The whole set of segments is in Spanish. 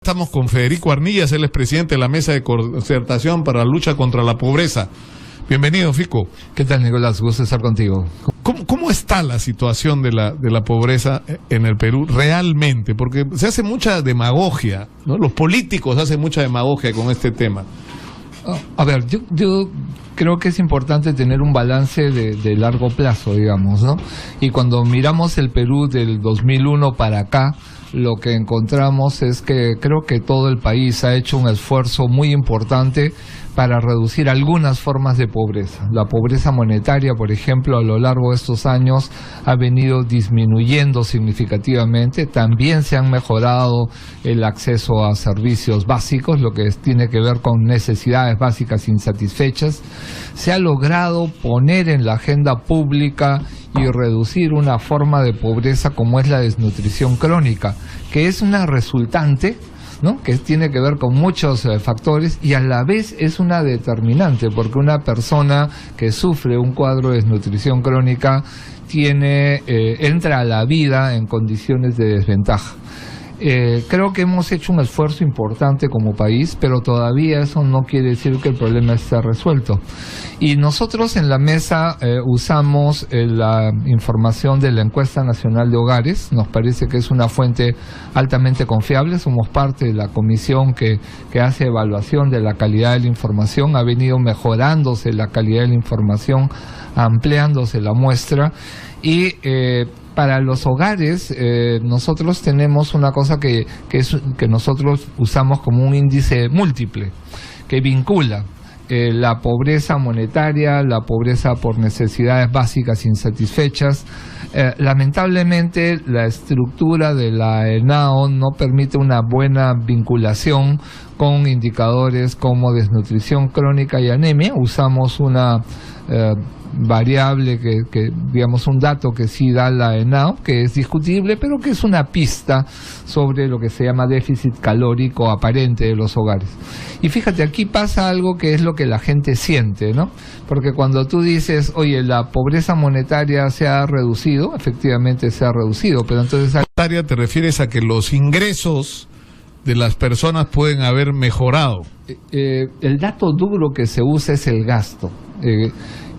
Estamos con Federico Arnillas, él es presidente de la Mesa de Concertación para la Lucha contra la Pobreza. Bienvenido, Fico. ¿Qué tal, Nicolás? Gusto estar contigo. ¿Cómo está la situación de la pobreza en el Perú realmente? Porque se hace mucha demagogia, ¿no? Los políticos hacen mucha demagogia con este tema. A ver, yo creo que es importante tener un balance de largo plazo, digamos, ¿no? Y cuando miramos el Perú del 2001 para acá, lo que encontramos es que creo que todo el país ha hecho un esfuerzo muy importante para reducir algunas formas de pobreza. La pobreza monetaria, por ejemplo, a lo largo de estos años ha venido disminuyendo significativamente. También se han mejorado el acceso a servicios básicos, lo que tiene que ver con necesidades básicas insatisfechas. Se ha logrado poner en la agenda pública y reducir una forma de pobreza como es la desnutrición crónica, que es una resultante, ¿no?, que tiene que ver con muchos factores y a la vez es una determinante, porque una persona que sufre un cuadro de desnutrición crónica entra a la vida en condiciones de desventaja. Creo que hemos hecho un esfuerzo importante como país, pero todavía eso no quiere decir que el problema esté resuelto. Y nosotros en la mesa usamos la información de la Encuesta Nacional de Hogares. Nos parece que es una fuente altamente confiable. Somos parte de la comisión que hace evaluación de la calidad de la información. Ha venido mejorándose la calidad de la información, ampliándose la muestra y para los hogares, nosotros tenemos una cosa que nosotros usamos como un índice múltiple, que vincula la pobreza monetaria, la pobreza por necesidades básicas insatisfechas. Lamentablemente, la estructura de la ENAO no permite una buena vinculación con indicadores como desnutrición crónica y anemia. Usamos una variable que digamos un dato que sí da la ENAO, que es discutible, pero que es una pista sobre lo que se llama déficit calórico aparente de los hogares. Y fíjate, aquí pasa algo que es lo que la gente siente, ¿no? Porque cuando tú dices, oye, la pobreza monetaria se ha reducido, efectivamente se ha reducido, pero entonces... ¿Te refieres a que los ingresos de las personas pueden haber mejorado? El dato duro que se usa es el gasto.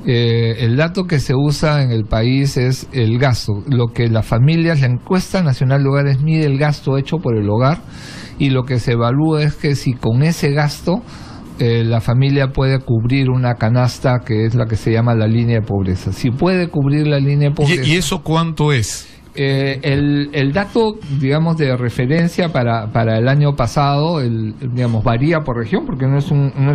El dato que se usa en el país es el gasto. Lo que las familias, la Encuesta Nacional de Hogares mide el gasto hecho por el hogar, y lo que se evalúa es que si con ese gasto la familia puede cubrir una canasta que es la que se llama la línea de pobreza. Si puede cubrir la línea de pobreza... ¿Y eso cuánto es? El dato, digamos, de referencia para el año pasado, digamos, varía por región, porque no es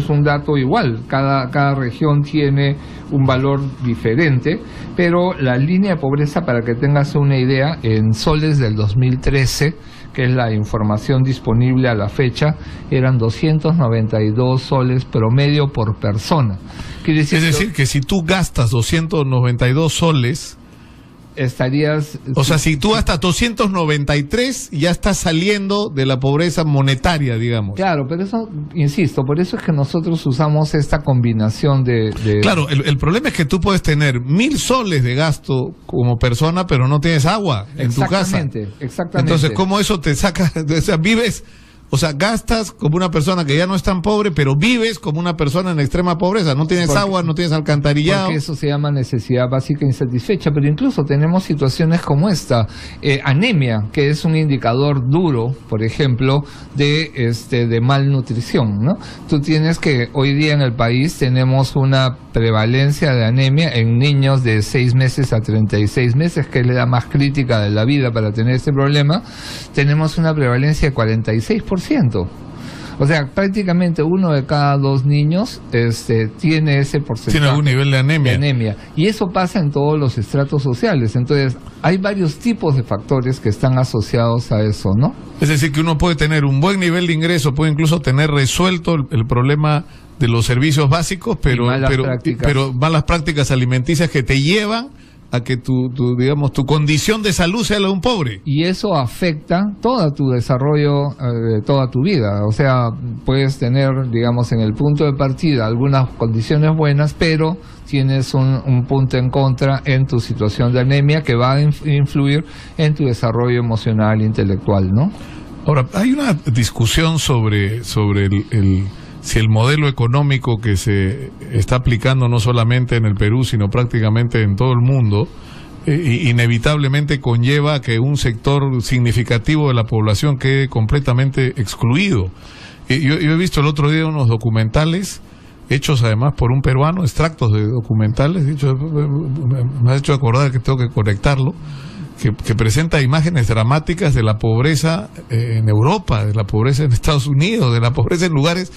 un dato igual. Cada región tiene un valor diferente, pero la línea de pobreza, para que tengas una idea, en soles del 2013, que es la información disponible a la fecha, eran 292 soles promedio por persona. Es decir, que si tú gastas 292 soles... estarías... O sea, si tú gastas 293, ya estás saliendo de la pobreza monetaria, digamos. Claro, pero eso, insisto, por eso es que nosotros usamos esta combinación de... Claro, el problema es que tú puedes tener 1.000 soles de gasto como persona, pero no tienes agua en tu casa. Exactamente. Entonces, ¿cómo eso te saca? O sea, vives... O sea, gastas como una persona que ya no es tan pobre, pero vives como una persona en extrema pobreza. No tienes agua, no tienes alcantarillado. Porque eso se llama necesidad básica insatisfecha. Pero incluso tenemos situaciones como anemia, que es un indicador duro, por ejemplo, de malnutrición, ¿no? Tú tienes que, hoy día en el país tenemos una prevalencia de anemia en niños de 6 meses a 36 meses, que es la edad más crítica de la vida para tener este problema. Tenemos una prevalencia de 46%. O sea, prácticamente 1 de cada 2 niños tiene ese porcentaje. Tiene algún nivel de anemia. Y eso pasa en todos los estratos sociales. Entonces, hay varios tipos de factores que están asociados a eso, ¿no? Es decir, que uno puede tener un buen nivel de ingreso, puede incluso tener resuelto el problema de los servicios básicos, pero malas prácticas alimenticias que te llevan a que tu condición de salud sea la de un pobre. Y eso afecta todo tu desarrollo de toda tu vida. O sea, puedes tener, digamos, en el punto de partida algunas condiciones buenas, pero tienes un punto en contra en tu situación de anemia que va a influir en tu desarrollo emocional e intelectual, ¿no? Ahora, hay una discusión sobre si el modelo económico que se está aplicando no solamente en el Perú, sino prácticamente en todo el mundo, inevitablemente conlleva que un sector significativo de la población quede completamente excluido. Yo he visto el otro día unos documentales hechos además por un peruano, extractos de documentales, me ha hecho acordar que tengo que conectarlo, que presenta imágenes dramáticas de la pobreza en Europa, de la pobreza en Estados Unidos, de la pobreza en lugares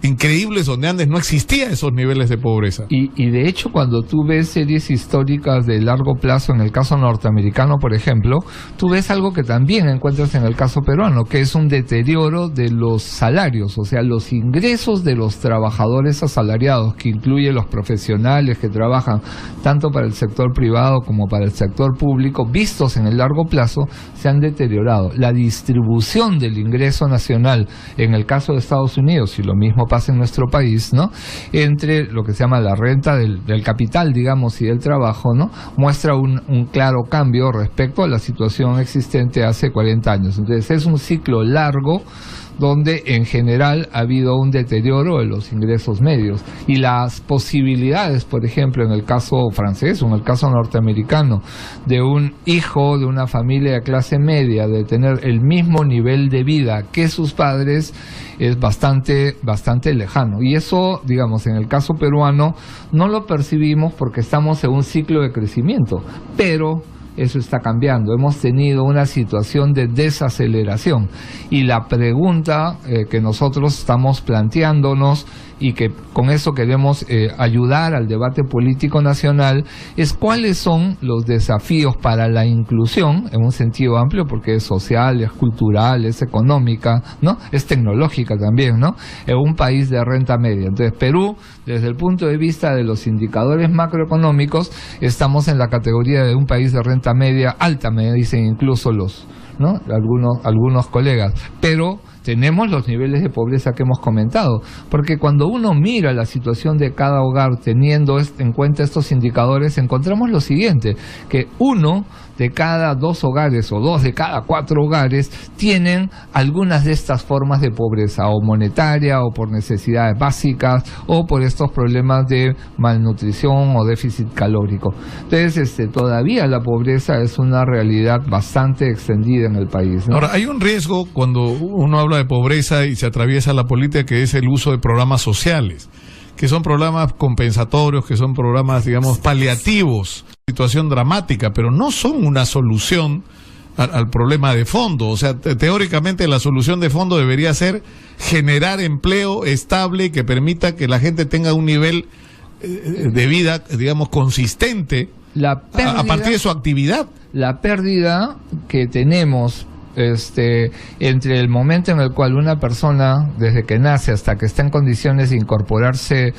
increíbles donde antes no existía esos niveles de pobreza. Y de hecho, cuando tú ves series históricas de largo plazo, en el caso norteamericano, por ejemplo, tú ves algo que también encuentras en el caso peruano, que es un deterioro de los salarios, o sea, los ingresos de los trabajadores asalariados, que incluye los profesionales que trabajan tanto para el sector privado como para el sector público, vistos en el largo plazo, se han deteriorado. La distribución del ingreso nacional, en el caso de Estados Unidos, y lo mismo pasa en nuestro país, ¿no?, entre lo que se llama la renta del capital, digamos, y del trabajo, ¿no?, muestra un claro cambio respecto a la situación existente hace 40 años. Entonces es un ciclo largo donde en general ha habido un deterioro de los ingresos medios, y las posibilidades, por ejemplo, en el caso francés o en el caso norteamericano, de un hijo de una familia de clase media de tener el mismo nivel de vida que sus padres es bastante lejano. Y eso, digamos, en el caso peruano no lo percibimos porque estamos en un ciclo de crecimiento, pero eso está cambiando. Hemos tenido una situación de desaceleración, y la pregunta que nosotros estamos planteándonos, y que con eso queremos ayudar al debate político nacional, es cuáles son los desafíos para la inclusión en un sentido amplio, porque es social, es cultural, es económica, ¿no?, es tecnológica también, ¿no?, en un país de renta media. Entonces Perú, desde el punto de vista de los indicadores macroeconómicos, estamos en la categoría de un país de renta media alta, me dicen incluso algunos colegas, pero tenemos los niveles de pobreza que hemos comentado, porque cuando uno mira la situación de cada hogar teniendo en cuenta estos indicadores, encontramos lo siguiente, que 1 de cada 2 hogares o 2 de cada 4 hogares tienen algunas de estas formas de pobreza, o monetaria, o por necesidades básicas, o por estos problemas de malnutrición o déficit calórico. Entonces, todavía la pobreza es una realidad bastante extendida en el país, ¿no? Ahora, hay un riesgo cuando uno habla de pobreza y se atraviesa la política, que es el uso de programas sociales, que son programas compensatorios, que son programas, digamos, paliativos, situación dramática, pero no son una solución al problema de fondo. O sea, teóricamente la solución de fondo debería ser generar empleo estable y que permita que la gente tenga un nivel de vida, digamos, consistente a partir de su actividad. La pérdida que tenemos entre el momento en el cual una persona, desde que nace hasta que está en condiciones de incorporarse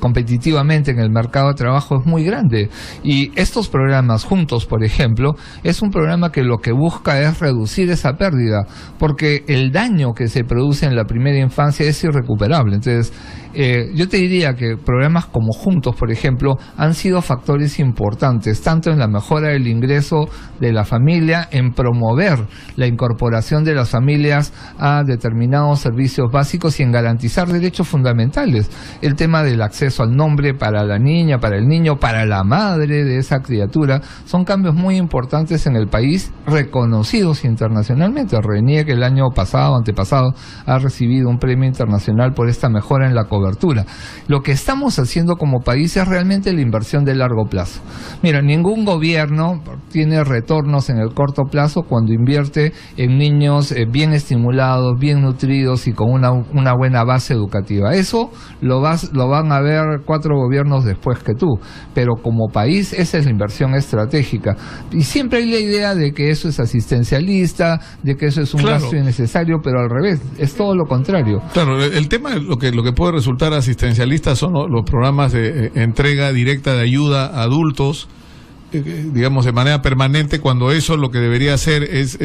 competitivamente en el mercado de trabajo, es muy grande. Y estos programas Juntos, por ejemplo, es un programa que lo que busca es reducir esa pérdida, porque el daño que se produce en la primera infancia es irrecuperable. Entonces, yo te diría que programas como Juntos, por ejemplo, han sido factores importantes, tanto en la mejora del ingreso de la familia, en promover la incorporación de las familias a determinados servicios básicos y en garantizar derechos fundamentales. El tema del acceso al nombre para la niña, para el niño, para la madre de esa criatura, son cambios muy importantes en el país, reconocidos internacionalmente. RENIEC el año pasado, antepasado, ha recibido un premio internacional por esta mejora en la cobertura. Lo que estamos haciendo como país es realmente la inversión de largo plazo. Mira, ningún gobierno tiene retornos en el corto plazo cuando invierte en niños bien estimulados, bien nutridos y con una buena base educativa. Eso lo van a ver 4 gobiernos después que tú, pero como país esa es la inversión estratégica. Y siempre hay la idea de que eso es asistencialista, de que eso es un gasto innecesario, pero al revés, es todo lo contrario. Claro, el tema, lo que puede resultar asistencialista son los programas de entrega directa de ayuda a adultos, digamos, de manera permanente, cuando eso lo que debería hacer es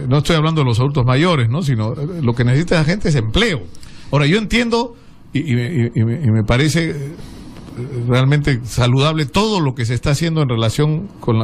no estoy hablando de los adultos mayores, ¿no?, sino lo que necesita la gente es empleo. Ahora, yo entiendo y me parece realmente saludable todo lo que se está haciendo en relación con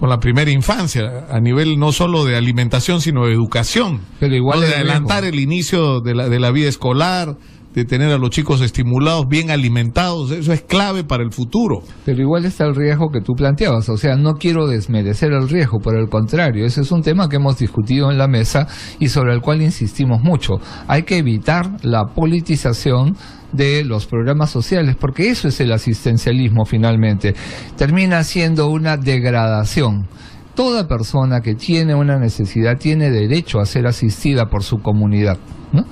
la primera infancia, a nivel no solo de alimentación, sino de educación. Pero igual ¿no? De adelantar el inicio de la vida escolar, de tener a los chicos estimulados, bien alimentados, eso es clave para el futuro. Pero igual está el riesgo que tú planteabas, o sea, no quiero desmerecer el riesgo, por el contrario, ese es un tema que hemos discutido en la mesa y sobre el cual insistimos mucho. Hay que evitar la politización de los programas sociales, porque eso es el asistencialismo finalmente. Termina siendo una degradación. Toda persona que tiene una necesidad tiene derecho a ser asistida por su comunidad, ¿no?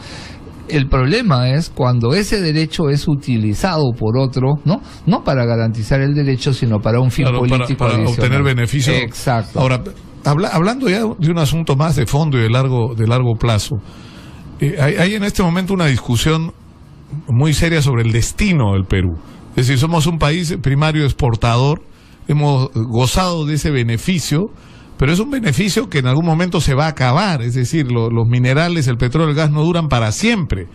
El problema es cuando ese derecho es utilizado por otro, no para garantizar el derecho, sino para un fin político para obtener beneficios. Exacto. Ahora, hablando ya de un asunto más de fondo y de largo plazo, hay en este momento una discusión muy seria sobre el destino del Perú. Es decir, somos un país primario exportador, hemos gozado de ese beneficio, pero es un beneficio que en algún momento se va a acabar. Es decir, los minerales, el petróleo, el gas no duran para siempre.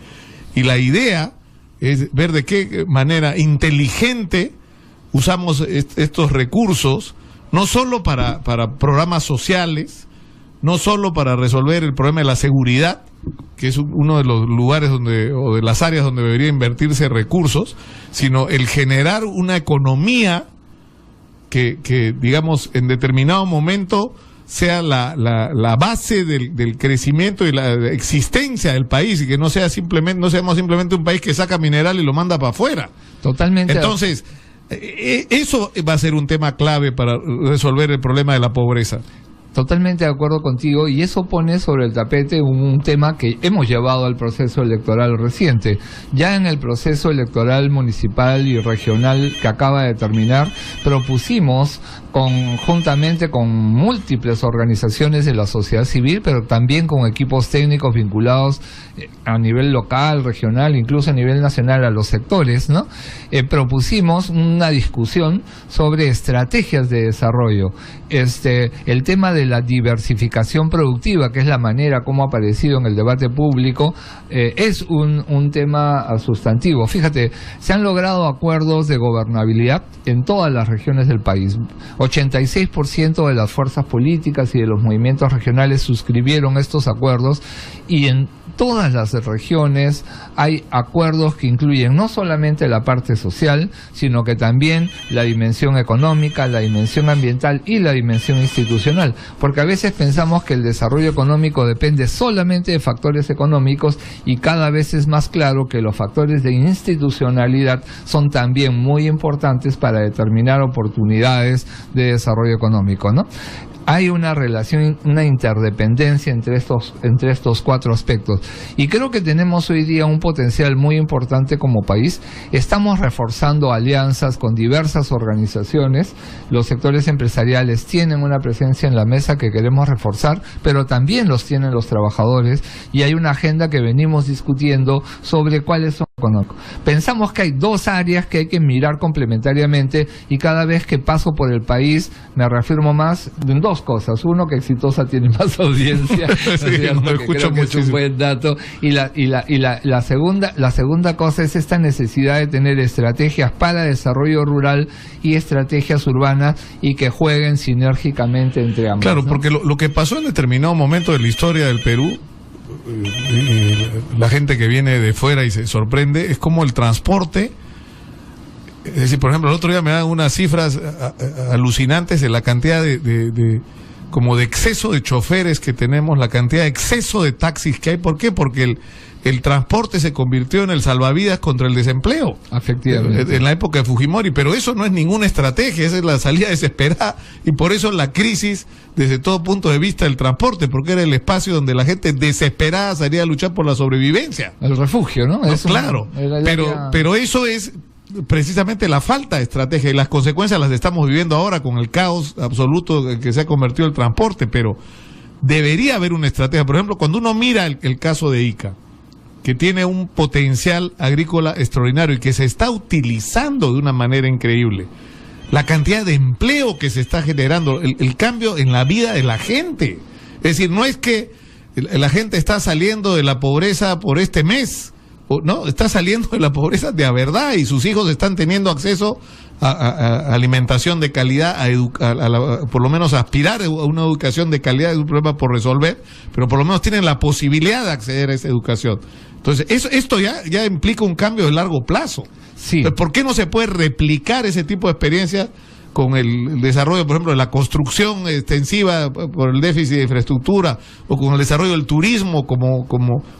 Y la idea es ver de qué manera inteligente usamos estos recursos, no solo para programas sociales, no solo para resolver el problema de la seguridad, que es uno de los lugares o de las áreas donde debería invertirse recursos, sino el generar una economía que digamos, en determinado momento sea la base del crecimiento y la existencia del país, y que no seamos simplemente un país que saca mineral y lo manda para afuera. Totalmente. Entonces, eso va a ser un tema clave para resolver el problema de la pobreza. Totalmente de acuerdo contigo, y eso pone sobre el tapete un tema que hemos llevado al proceso electoral reciente. Ya en el proceso electoral municipal y regional que acaba de terminar, propusimos conjuntamente con múltiples organizaciones de la sociedad civil, pero también con equipos técnicos vinculados a nivel local, regional, incluso a nivel nacional a los sectores, ¿no? Propusimos una discusión sobre estrategias de desarrollo. El tema de la diversificación productiva, que es la manera como ha aparecido en el debate público, es un tema sustantivo. Fíjate, se han logrado acuerdos de gobernabilidad en todas las regiones del país. 86% de las fuerzas políticas y de los movimientos regionales suscribieron estos acuerdos, y en todas las regiones hay acuerdos que incluyen no solamente la parte social, sino que también la dimensión económica, la dimensión ambiental y la dimensión institucional, porque a veces pensamos que el desarrollo económico depende solamente de factores económicos, y cada vez es más claro que los factores de institucionalidad son también muy importantes para determinar oportunidades de desarrollo económico, ¿no? Hay una relación, una interdependencia entre estos cuatro aspectos, y creo que tenemos hoy día un potencial muy importante como país. Estamos reforzando alianzas con diversas organizaciones. Los sectores empresariales tienen una presencia en la mesa que queremos reforzar, pero también los tienen los trabajadores, y hay una agenda que venimos discutiendo sobre cuáles son. Pensamos que hay dos áreas que hay que mirar complementariamente, y cada vez que paso por el país me reafirmo más en dos cosas. Uno, que Exitosa tiene más audiencia, sí, ¿no? Que creo que es un buen dato, y la segunda cosa es esta necesidad de tener estrategias para desarrollo rural y estrategias urbanas, y que jueguen sinérgicamente entre ambas. Claro, ¿no? Porque lo que pasó en determinado momento de la historia del Perú, la gente que viene de fuera y se sorprende, es como el transporte. Es decir, por ejemplo, el otro día me dan unas cifras alucinantes de la cantidad como de exceso de choferes que tenemos, la cantidad de exceso de taxis que hay. ¿Por qué? Porque el transporte se convirtió en el salvavidas contra el desempleo. Efectivamente. En la época de Fujimori, pero eso no es ninguna estrategia, esa es la salida desesperada, y por eso la crisis desde todo punto de vista del transporte, porque era el espacio donde la gente desesperada salía a luchar por la sobrevivencia. El refugio, ¿no? Claro, pero eso es precisamente la falta de estrategia, y las consecuencias las estamos viviendo ahora con el caos absoluto en que se ha convertido el transporte. Pero debería haber una estrategia. Por ejemplo, cuando uno mira el caso de Ica, que tiene un potencial agrícola extraordinario y que se está utilizando de una manera increíble, la cantidad de empleo que se está generando, el cambio en la vida de la gente. Es decir, no es que la gente está saliendo de la pobreza por este mes, no, está saliendo de la pobreza de verdad, y sus hijos están teniendo acceso alimentación de calidad, por lo menos aspirar a una educación de calidad. Es un problema por resolver, pero por lo menos tienen la posibilidad de acceder a esa educación. Entonces, esto ya implica un cambio de largo plazo. Sí. Entonces, ¿por qué no se puede replicar ese tipo de experiencias con el desarrollo, por ejemplo, de la construcción extensiva por el déficit de infraestructura, o con el desarrollo del turismo como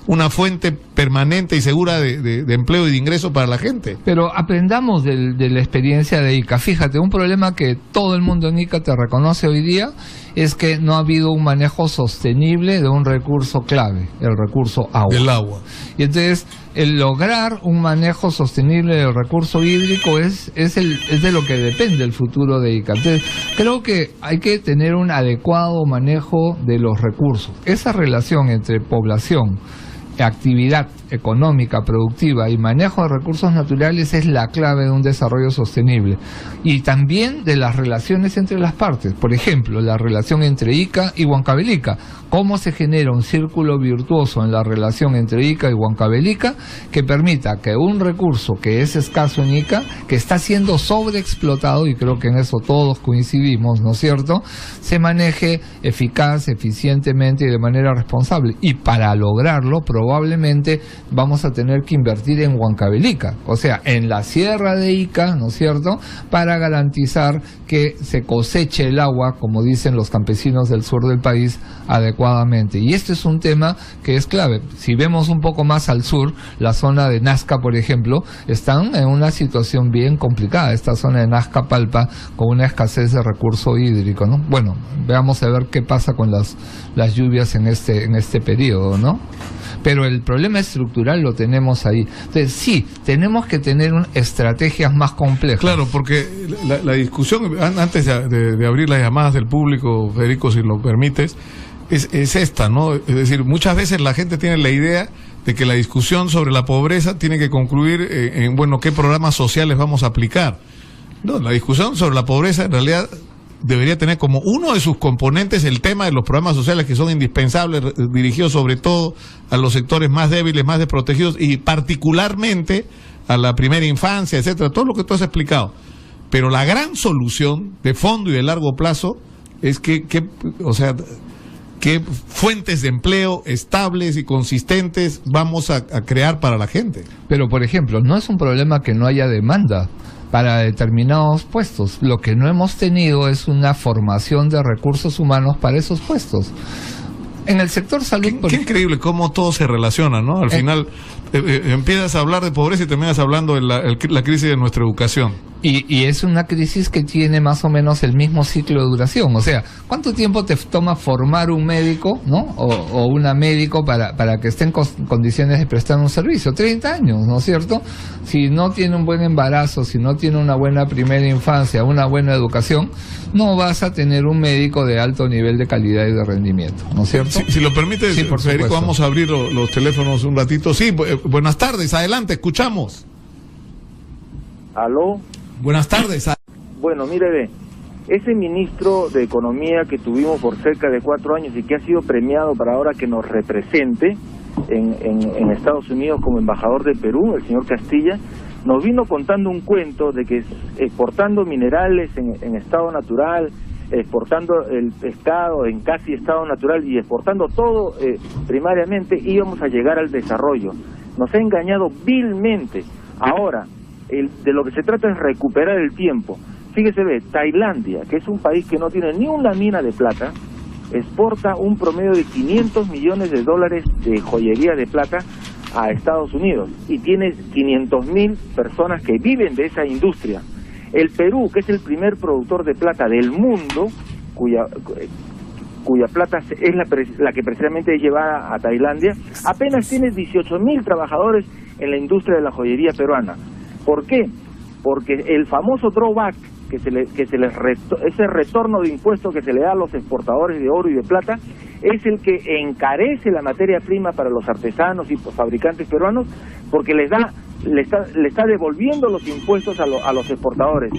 una fuente permanente y segura de empleo y de ingreso para la gente? Pero aprendamos de la experiencia de Ica. Fíjate, un problema que todo el mundo en Ica te reconoce hoy día es que no ha habido un manejo sostenible de un recurso clave, el recurso agua. El agua. Y entonces, el lograr un manejo sostenible del recurso hídrico es de lo que depende el futuro de Ica. Entonces, creo que hay que tener un adecuado manejo de los recursos. Esa relación entre población, actividad económica, productiva y manejo de recursos naturales es la clave de un desarrollo sostenible, y también de las relaciones entre las partes. Por ejemplo, la relación entre Ica y Huancavelica, cómo se genera un círculo virtuoso en la relación entre Ica y Huancavelica que permita que un recurso que es escaso en Ica, que está siendo sobreexplotado, y creo que en eso todos coincidimos, ¿no es cierto?, se maneje eficaz, eficientemente y de manera responsable. Y para lograrlo probablemente vamos a tener que invertir en Huancavelica, o sea, en la sierra de Ica, ¿no es cierto?, para garantizar que se coseche el agua, como dicen los campesinos del sur del país, adecuadamente. Y este es un tema que es clave. Si vemos un poco más al sur, la zona de Nazca, por ejemplo, están en una situación bien complicada, esta zona de Nazca-Palpa, con una escasez de recurso hídrico, ¿no? Bueno, veamos a ver qué pasa con las lluvias en este periodo, ¿no? Pero el problema estructural lo tenemos ahí. Entonces, sí, tenemos que tener estrategias más complejas. Claro, porque la discusión, antes de abrir las llamadas del público, Federico, si lo permites, es esta, ¿no? Es decir, muchas veces la gente tiene la idea de que la discusión sobre la pobreza tiene que concluir en, bueno, ¿qué programas sociales vamos a aplicar? No, la discusión sobre la pobreza en realidad debería tener como uno de sus componentes el tema de los programas sociales, que son indispensables, dirigidos sobre todo a los sectores más débiles, más desprotegidos, y particularmente a la primera infancia, etcétera, todo lo que tú has explicado. Pero la gran solución de fondo y de largo plazo es qué fuentes de empleo estables y consistentes vamos a crear para la gente. Pero, por ejemplo, no es un problema que no haya demanda para determinados puestos. Lo que no hemos tenido es una formación de recursos humanos para esos puestos. En el sector salud... Qué increíble cómo todo se relaciona, ¿no? Al final empiezas a hablar de pobreza y terminas hablando de la crisis de nuestra educación. Y es una crisis que tiene más o menos el mismo ciclo de duración. O sea, ¿cuánto tiempo te toma formar un médico, ¿no? O una médico para que esté en condiciones de prestar un servicio? 30 años, ¿no es cierto? Si no tiene un buen embarazo, si no tiene una buena primera infancia, una buena educación, no vas a tener un médico de alto nivel de calidad y de rendimiento, ¿no es cierto? Si lo permites, sí, Federico, vamos a abrir los teléfonos un ratito. Sí, buenas tardes, adelante, escuchamos. ¿Aló? Buenas tardes. Bueno, mire, ese ministro de Economía que tuvimos por cerca de 4 años y que ha sido premiado para ahora que nos represente en Estados Unidos como embajador de Perú, el señor Castilla, nos vino contando un cuento de que exportando minerales en estado natural, exportando el pescado en casi estado natural y exportando todo primariamente, íbamos a llegar al desarrollo. Nos ha engañado vilmente. Ahora, de lo que se trata es recuperar el tiempo. Fíjese, Tailandia, que es un país que no tiene ni una mina de plata, exporta un promedio de $500 millones de joyería de plata a Estados Unidos y tiene 500.000 personas que viven de esa industria. El Perú, que es el primer productor de plata del mundo, cuya plata es la que precisamente es llevada a Tailandia, apenas tiene 18.000 trabajadores en la industria de la joyería peruana. ¿Por qué? Porque el famoso drawback, ese retorno de impuestos que se le da a los exportadores de oro y de plata, es el que encarece la materia prima para los artesanos y fabricantes peruanos, porque le está devolviendo los impuestos a los exportadores.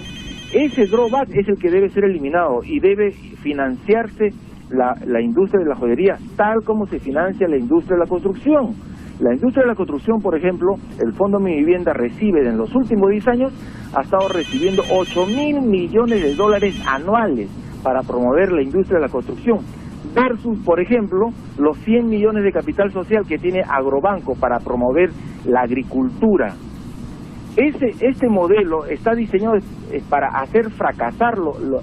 Ese drawback es el que debe ser eliminado y debe financiarse la industria de la joyería, tal como se financia la industria de la construcción. La industria de la construcción, por ejemplo, el Fondo Mi Vivienda recibe en los últimos 10 años, ha estado recibiendo 8.000 millones de dólares anuales para promover la industria de la construcción, versus, por ejemplo, los 100 millones de capital social que tiene Agrobanco para promover la agricultura. Este modelo está diseñado para hacer fracasar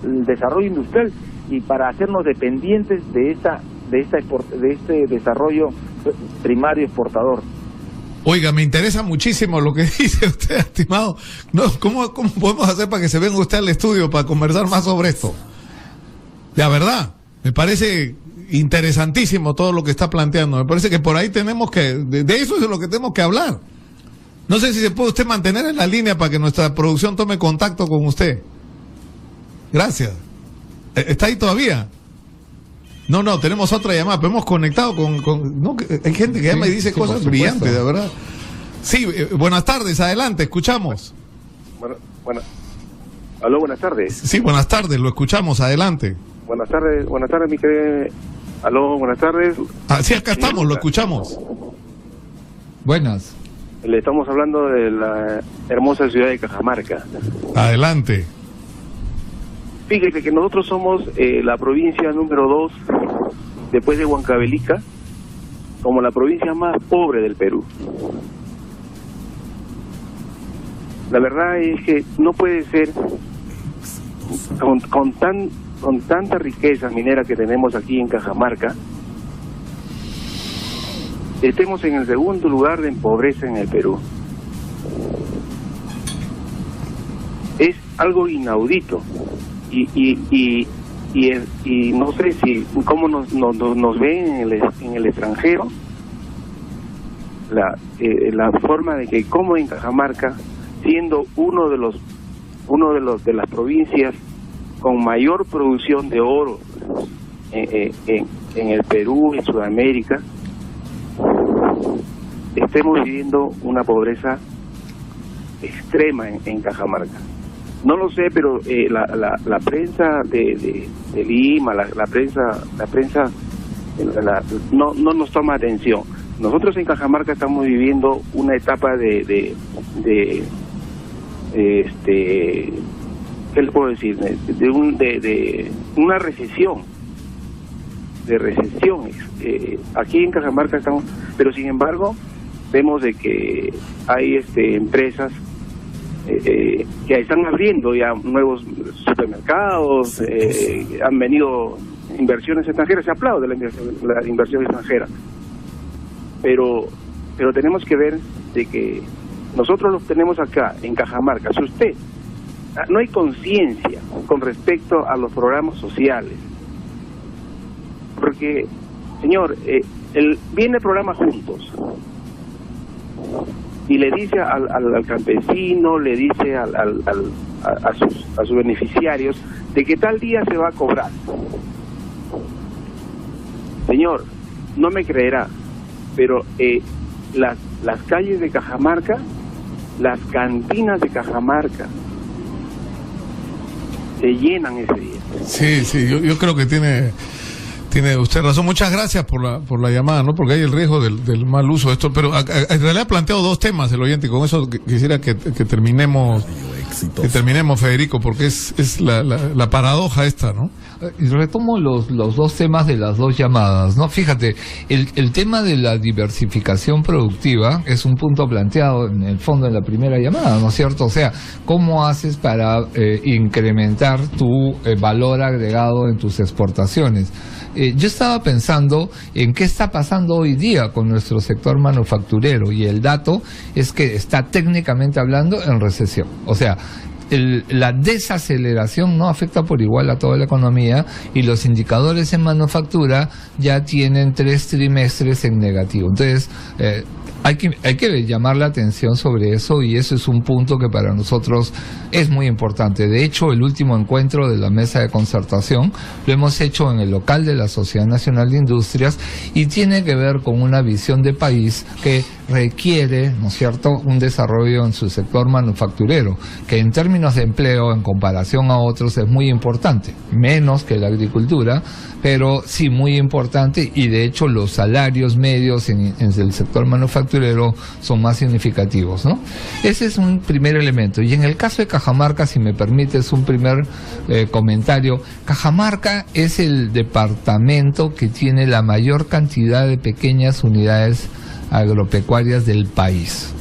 el desarrollo industrial y para hacernos dependientes de este desarrollo primario exportador. Oiga, me interesa muchísimo lo que dice usted, estimado. No, ¿cómo podemos hacer para que se venga usted al estudio para conversar más sobre esto? La verdad, me parece interesantísimo todo lo que está planteando. Me parece que por ahí tenemos que, de eso es de lo que tenemos que hablar. No sé si se puede usted mantener en la línea para que nuestra producción tome contacto con usted. Gracias. ¿Está ahí todavía? No, tenemos otra llamada, pero hemos conectado con no, hay gente que llama y dice cosas brillantes, de verdad. Sí, buenas tardes, adelante, escuchamos. Aló, buenas tardes. Sí, buenas tardes, lo escuchamos, adelante. Buenas tardes, mi querido. Aló, buenas tardes. Sí, acá estamos, lo escuchamos. Buenas. Le estamos hablando de la hermosa ciudad de Cajamarca. Adelante. Fíjese que nosotros somos la provincia número 2, después de Huancavelica, como la provincia más pobre del Perú. La verdad es que no puede ser, con tanta riqueza minera que tenemos aquí en Cajamarca, estemos en el segundo lugar en pobreza en el Perú. Es algo inaudito. Y no sé si cómo nos ven en el extranjero, la forma de que como en Cajamarca, siendo de las provincias con mayor producción de oro en el Perú, en Sudamérica, estemos viviendo una pobreza extrema en Cajamarca. No lo sé, pero la prensa de Lima, la prensa no nos toma atención. Nosotros en Cajamarca estamos viviendo una etapa de ¿qué les puedo decir? De una recesión. Aquí en Cajamarca estamos, pero sin embargo vemos de que hay empresas que están abriendo ya nuevos supermercados, han venido inversiones extranjeras, se aplaude la inversión extranjera, pero tenemos que ver de que nosotros los tenemos acá en Cajamarca. Si usted no hay conciencia con respecto a los programas sociales, porque señor, viene el programa Juntos y le dice al campesino, le dice a sus beneficiarios de que tal día se va a cobrar. Señor, no me creerá, pero las calles de Cajamarca, las cantinas de Cajamarca se llenan ese día. Sí, yo creo que tiene usted razón. Muchas gracias por la llamada, ¿no? Porque hay el riesgo del mal uso de esto, pero en realidad ha planteado dos temas el oyente, y con eso quisiera que terminemos, Federico, porque es la paradoja esta, ¿no? Y retomo los dos temas de las dos llamadas, ¿no? Fíjate, el tema de la diversificación productiva es un punto planteado en el fondo en la primera llamada, ¿no es cierto? O sea, ¿cómo haces para incrementar tu valor agregado en tus exportaciones? Yo estaba pensando en qué está pasando hoy día con nuestro sector manufacturero, y el dato es que está técnicamente hablando en recesión. O sea, la desaceleración no afecta por igual a toda la economía, y los indicadores en manufactura ya tienen 3 trimestres en negativo. Entonces, Hay que llamar la atención sobre eso, y eso es un punto que para nosotros es muy importante. De hecho, el último encuentro de la mesa de concertación lo hemos hecho en el local de la Sociedad Nacional de Industrias, y tiene que ver con una visión de país que requiere, ¿no es cierto?, un desarrollo en su sector manufacturero, que en términos de empleo, en comparación a otros, es muy importante, menos que la agricultura, pero sí muy importante, y de hecho los salarios medios en el sector manufacturero son más significativos, ¿no? Ese es un primer elemento. Y en el caso de Cajamarca, si me permites un primer comentario, Cajamarca es el departamento que tiene la mayor cantidad de pequeñas unidades agropecuarias del país.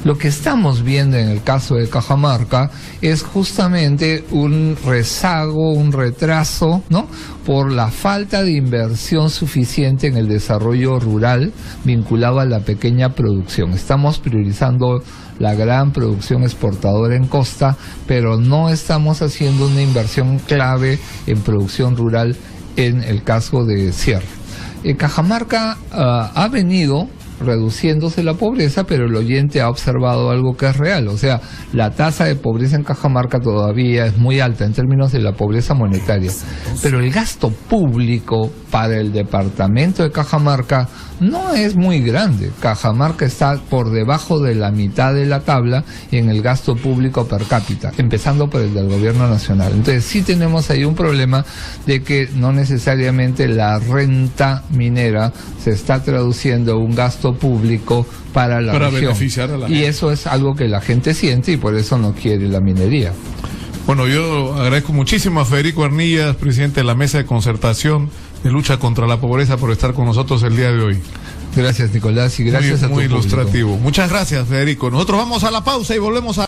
Lo que estamos viendo en el caso de Cajamarca es justamente un rezago, un retraso, ¿no?, por la falta de inversión suficiente en el desarrollo rural vinculado a la pequeña producción. Estamos priorizando la gran producción exportadora en costa, pero no estamos haciendo una inversión clave en producción rural en el caso de Sierra. Cajamarca ha venido reduciéndose la pobreza, pero el oyente ha observado algo que es real. O sea, la tasa de pobreza en Cajamarca todavía es muy alta en términos de la pobreza monetaria, pero el gasto público para el departamento de Cajamarca no es muy grande. Cajamarca está por debajo de la mitad de la tabla en el gasto público per cápita, empezando por el del gobierno nacional. Entonces sí tenemos ahí un problema de que no necesariamente la renta minera se está traduciendo a un gasto público para la región. Beneficiar a la gente. Y eso es algo que la gente siente, y por eso no quiere la minería. Bueno, yo agradezco muchísimo a Federico Arnillas, presidente de la Mesa de Concertación de Lucha contra la Pobreza, por estar con nosotros el día de hoy. Gracias, Nicolás, y gracias a tu público. Muy ilustrativo. Muchas gracias, Federico. Nosotros vamos a la pausa y volvemos a...